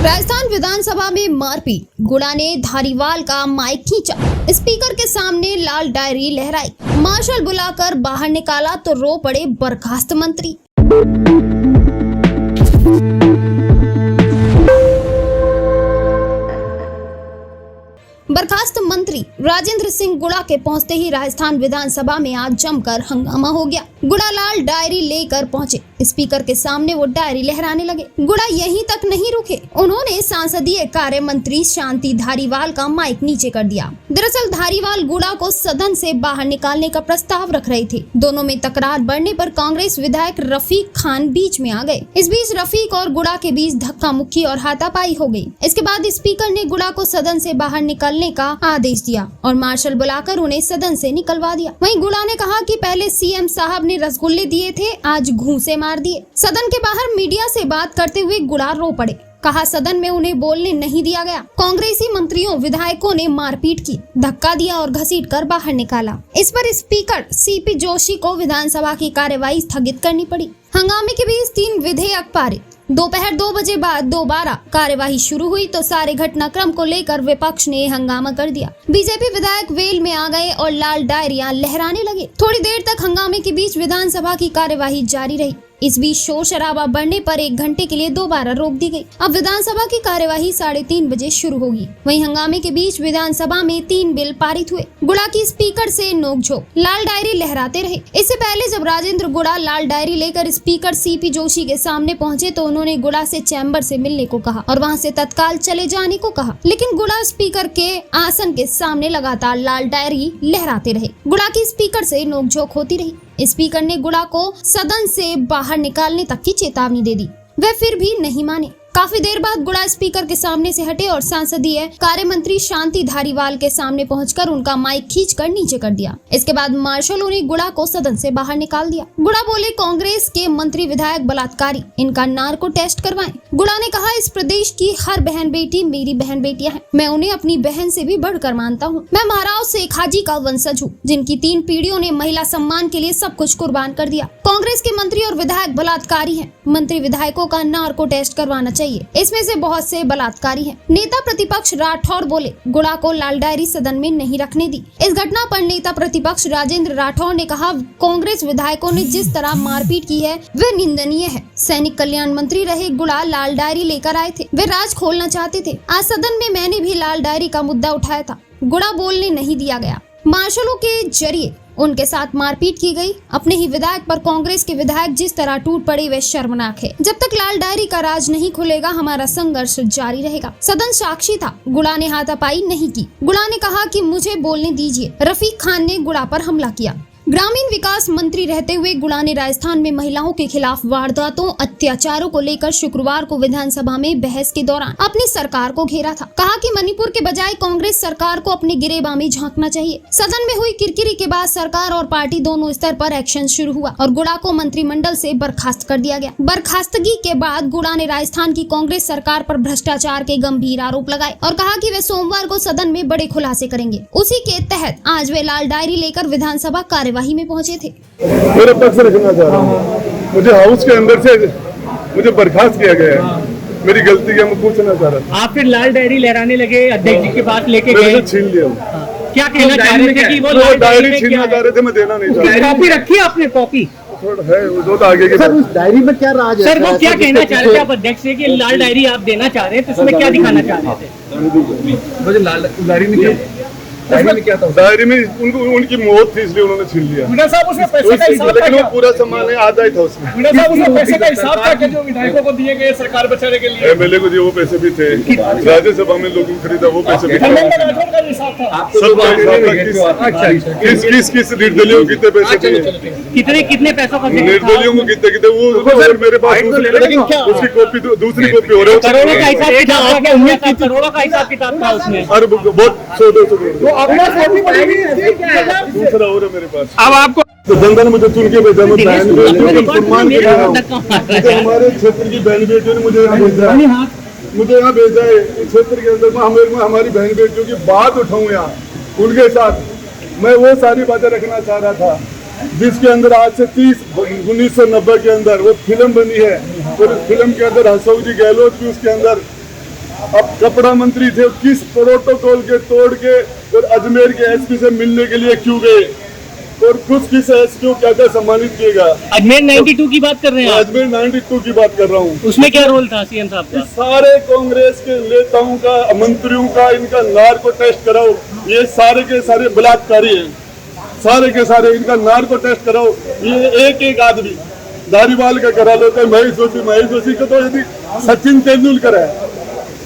राजस्थान विधानसभा में मारपीट, गुड़ा ने धारीवाल का माइक खींचा, स्पीकर के सामने लाल डायरी लहराई, मार्शल बुलाकर बाहर निकाला तो रो पड़े बर्खास्त मंत्री। बर्खास्त मंत्री राजेंद्र सिंह गुड़ा के पहुंचते ही राजस्थान विधानसभा में आज जमकर हंगामा हो गया। गुड़ा लाल डायरी लेकर पहुंचे, स्पीकर के सामने वो डायरी लहराने लगे। गुड़ा यहीं तक नहीं रुके, उन्होंने संसदीय कार्य मंत्री शांति धारीवाल का माइक नीचे कर दिया। दरअसल धारीवाल गुड़ा को सदन से बाहर निकालने का प्रस्ताव रख रहे थे। दोनों में तकरार बढ़ने पर कांग्रेस विधायक रफीक खान बीच में आ गए। इस बीच रफीक और गुड़ा के बीच धक्का मुक्की और हाथापाई हो गई। इसके बाद स्पीकर ने गुड़ा को सदन से बाहर निकलने का आदेश दिया और मार्शल बुलाकर उन्हें सदन से निकलवा दिया। वहीं गुड़ा ने कहा कि पहले सीएम साहब ने रसगुल्ले दिए थे, आज घूंसे मार दिए। सदन के बाहर मीडिया से बात करते हुए गुड़ा रो पड़े, कहा सदन में उन्हें बोलने नहीं दिया गया। कांग्रेसी मंत्रियों विधायकों ने मारपीट की, धक्का दिया और घसीट कर बाहर निकाला। इस पर स्पीकर सीपी जोशी को विधानसभा की कार्यवाही स्थगित करनी पड़ी। हंगामे के बीच 3 विधेयक पारित। दोपहर 2 बजे बाद दोबारा कार्यवाही शुरू हुई तो सारे घटनाक्रम को लेकर विपक्ष ने हंगामा कर दिया। बीजेपी विधायक वेल में आ गए और लाल डायरियां लहराने लगे। थोड़ी देर तक हंगामे के बीच विधानसभा की कार्यवाही जारी रही। इस बीच शोर शराबा बढ़ने पर 1 घंटे के लिए दोबारा रोक दी गई। अब विधानसभा की कार्यवाही 3:30 बजे शुरू होगी। वहीं हंगामे के बीच विधानसभा में 3 बिल पारित हुए। गुड़ा की स्पीकर से नोकझोंक, लाल डायरी लहराते रहे। इससे पहले जब राजेंद्र गुड़ा लाल डायरी लेकर स्पीकर सीपी जोशी के सामने पहुंचे तो उन्होंने गुड़ा से चैम्बर से मिलने को कहा और वहां से तत्काल चले जाने को कहा, लेकिन गुड़ा स्पीकर के आसन के सामने लगातार लाल डायरी लहराते रहे। गुड़ा की स्पीकर से नोकझोंक होती रही। स्पीकर ने गुड़ा को सदन से बाहर निकालने तक की चेतावनी दे दी, वे फिर भी नहीं माने। काफी देर बाद गुड़ा स्पीकर के सामने से हटे और संसदीय कार्य मंत्री शांति धारीवाल के सामने पहुंचकर उनका माइक खींचकर नीचे कर दिया। इसके बाद मार्शलों ने गुड़ा को सदन से बाहर निकाल दिया। गुड़ा बोले, कांग्रेस के मंत्री विधायक बलात्कारी, इनका नार्को टेस्ट करवाएं। गुड़ा ने कहा, इस प्रदेश की हर बहन बेटी मेरी बहन बेटियां हैं, मैं उन्हें अपनी बहन से भी बढ़कर मानता हूँ। मैं महाराव शेख हाजी का वंशज हूँ, जिनकी 3 पीढ़ियों ने महिला सम्मान के लिए सब कुछ कुर्बान कर दिया। कांग्रेस के मंत्री और विधायक बलात्कारी है, मंत्री विधायकों का नार्को टेस्ट करवाना चाहिए, इसमें से बहुत से बलात्कारी हैं। नेता प्रतिपक्ष राठौर बोले, गुड़ा को लाल डायरी सदन में नहीं रखने दी। इस घटना पर नेता प्रतिपक्ष राजेंद्र राठौर ने कहा, कांग्रेस विधायकों ने जिस तरह मारपीट की है वह निंदनीय है। सैनिक कल्याण मंत्री रहे गुड़ा लाल डायरी लेकर आए थे, वे राज खोलना चाहते थे। आज सदन में मैंने भी लाल डायरी का मुद्दा उठाया था, गुड़ा बोलने नहीं दिया गया। मार्शलों के जरिए उनके साथ मारपीट की गई। अपने ही विधायक पर कांग्रेस के विधायक जिस तरह टूट पड़े वे शर्मनाक है। जब तक लाल डायरी का राज नहीं खुलेगा हमारा संघर्ष जारी रहेगा। सदन साक्षी था, गुड़ा ने हाथापाई नहीं की। गुड़ा ने कहा कि मुझे बोलने दीजिए। रफीक खान ने गुड़ा पर हमला किया। ग्रामीण विकास मंत्री रहते हुए गुड़ा ने राजस्थान में महिलाओं के खिलाफ वारदातों, अत्याचारों को लेकर शुक्रवार को विधानसभा में बहस के दौरान अपनी सरकार को घेरा था। कहा कि मणिपुर के बजाय कांग्रेस सरकार को अपने गिरेबान में झांकना चाहिए। सदन में हुई किरकिरी के बाद सरकार और पार्टी दोनों स्तर पर एक्शन शुरू हुआ और गुड़ा को मंत्रिमंडल से बर्खास्त कर दिया गया। बर्खास्तगी के बाद गुड़ा ने राजस्थान की कांग्रेस सरकार पर भ्रष्टाचार के गंभीर आरोप लगाए और कहा कि वे सोमवार को सदन में बड़े खुलासे करेंगे। उसी के तहत आज वे लाल डायरी लेकर विधानसभा कार्यवाही में पहुंचे थे। मेरे पक्ष रखना चाह रहा हूँ, मुझे हाउस के अंदर से मुझे बर्खास्त किया गया है, मेरी गलती है, मैं पूछना चाह रहा था। आप फिर लाल डायरी लहराने लगे, अध्यक्ष जी के पास लेके गए, छीन लिया। क्या कहना चाह रहे थे कि वो डायरी छीनना चाह रहे थे, मैं देना नहीं चाह रहा। कॉपी रखी आपने? कॉपी है वो तो आगे के। सर उस डायरी में क्या राज है? सर वो क्या कहना चाह रहे थे आप अध्यक्ष से कि लाल डायरी आप देना चाह रहे थे, उसमें क्या दिखाना चाह रहे थे? मुझे लाल डायरी में क्या था? डायरी में उनकी मौत थी इसलिए उन्होंने छीन लिया। लेकिन वो पूरा सामान है, आधा ही था उसमें। पैसे का हिसाब था जो विधायकों को दिए गए सरकार बचाने के लिए। एमएलए को दिए वो पैसे भी थे, राज्यसभा में लोगों को खरीदा वो पैसे भी थे। किस निर्दलियों कितने पैसे थे, कितने पैसों का निर्दलियों को कितने वो मेरे पास उसकी कॉपी, दूसरी कॉपी हो रही है। करोड़ों का हिसाब किताब था उसमें, और बहुत 100-200 करोड़ दूसरा हो रहा मेरे पास। अब आपको तो जनता ने मुझे चुन के भेजा, मैं बहन बेटियों सम्मान के लिए हमारे क्षेत्र की बहन बेटियों ने मुझे यहाँ भेजा है। इस क्षेत्र के अंदर मैं हमारी बहन बेटियों की बात उठाऊं यहाँ उनके साथ। मैं वो सारी बातें रखना चाह रहा था जिसके अंदर आज से 1990 के अंदर वो फिल्म बनी है और उस फिल्म के अंदर अशोक जी गहलोत भी उसके अंदर अब कपड़ा मंत्री थे, किस प्रोटोकॉल के तोड़ के और अजमेर के एसपी से मिलने के लिए क्यों गए और कुछ किस एसपी को क्या क्या सम्मानित किएगा। अजमेर 92 की बात कर रहे हैं आप? अजमेर 92 की बात कर रहा हूँ। उसमें क्या रोल था सीएम साहब का? सारे कांग्रेस के नेताओं का, मंत्रियों का, इनका नार्को टेस्ट कराओ। ये सारे के सारे बलात्कारी हैं, सारे के सारे इनका नार्को टेस्ट कराओ। ये एक एक आदमी धारीवाल का करा लेते हैं। महेश जोशी को तो यदि सचिन तेंदुलकर है,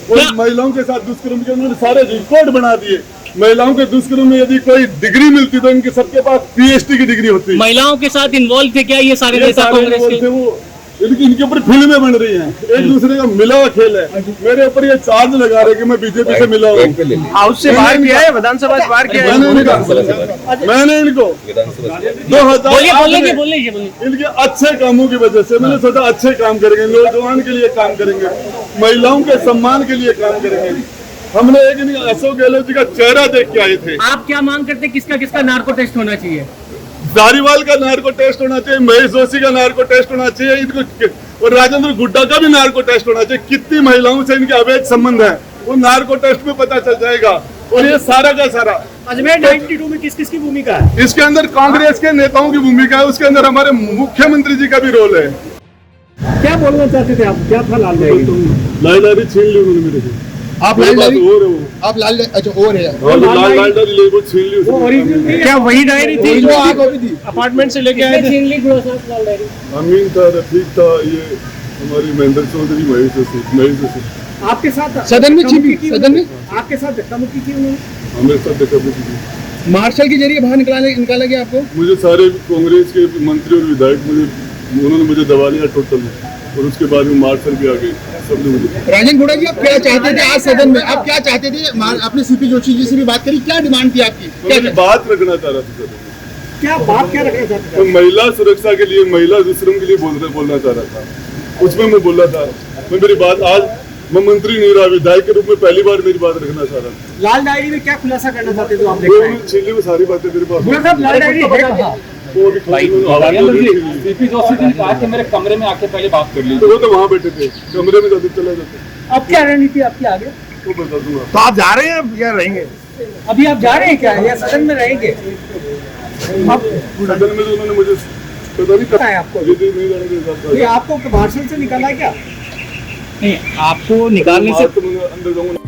और महिलाओं के साथ दुष्कर्म के उन्होंने सारे रिकॉर्ड बना दिए। महिलाओं के दुष्कर्म में यदि कोई डिग्री मिलती तो इनके सबके पास पीएचडी की डिग्री होती। महिलाओं के साथ इन्वॉल्व थे क्या ये सारे नेता कांग्रेस के? वो इनके ऊपर फिल्में बन रही हैं, एक दूसरे का मिला हुआ खेल है। मेरे ऊपर ये चार्ज लगा रहे कि मैं बीजेपी से मिला हूँ। हाउस से बाहर किया है, विधानसभा से बाहर किया है। मैंने इनको 2008 बोलिए इनके अच्छे कामों की वजह से मैंने सोचा अच्छे काम करेंगे, नौजवान के लिए काम करेंगे, महिलाओं के सम्मान के लिए काम करेंगे। हमने एक दिन अशोक गहलोत जी का चेहरा देख के आए थे। आप क्या मांग करते हैं, किसका किसका नार्को टेस्ट होना चाहिए? धारीवाल का नार्को टेस्ट होना चाहिए, महेश जोशी का नार्को टेस्ट होना चाहिए, इनको और राजेंद्र गुड्डा का भी नार्को टेस्ट होना चाहिए। कितनी महिलाओं से इनके अवैध संबंध है वो नार्को टेस्ट में पता चल जाएगा। और ये सारा का सारा अजमेर 92 में किस किस की भूमिका है? इसके अंदर कांग्रेस के नेताओं की भूमिका है, उसके अंदर हमारे मुख्यमंत्री जी का भी रोल है। क्या बोलना चाहते थे आप? क्या था लाल डायरी छीन ली उन्होंने मेरे से। आप लाल डायरी आप लाल अच्छा और है लाल डायरी ले वो छीन ली। वो ओरिजिनल थी? क्या वही डायरी थी जो आप अपार्टमेंट से लेके आए थे? अमीन था, रफीक था, ये हमारी महेंद्र चौधरी, महेश जोशी आपके साथ सदन में छिपी, सदन में आपके साथ धक्का मुक्की की उन्होंने? हमें साथ देखा मार्शल के जरिए बाहर निकाला गया आपको? मुझे सारे कांग्रेस के मंत्री और विधायक उन्होंने मुझे दबा लिया टोटल, और उसके बाद में मार्शल भी आ गए सब लोग मुझे। राजन घोड़ा जी, आप क्या चाहते थे आज सदन में? आप क्या चाहते थे? आपने सीपी जोशी जी से भी बात करी, क्या डिमांड थी आपकी? क्या बात रखना चाह रहा था सदन में? क्या बात क्या रखना चाहते थे? तो महिला सुरक्षा के लिए, महिला दुष्कर्म के लिए बोलना चाह रहा था, उसमें मैं बोल रहा था। मैं मेरी बात आज मैं मंत्री नहीं रहा, विधायक के रूप में पहली बार मेरी बात रखना चाह रहा था। लाल डायरी में क्या खुलासा करना चाहते थे आप? छीन ली वो सारी बातें मेरे पास। लाल डायरी है कहाँ? सीपी जोशी जी ने कहा कि मेरे कमरे में आके पहले बात कर ली। तो वो तो वहाँ बैठे थे, कमरे में जाते चला जाते। अब क्या रणनीति आपकी आगे? तो बता दूंगा। तो आप जा रहे हैं या रहेंगे? अभी आप जा रहे हैं क्या, या सदन में रहेंगे? अब सदन में तो उन्होंने मुझे पता नहीं पता है आपको? नहीं जाने के साथ ये आपको मार्शल से निकाला क्या? नहीं, आपको निकालने से अंदर जाऊंगा।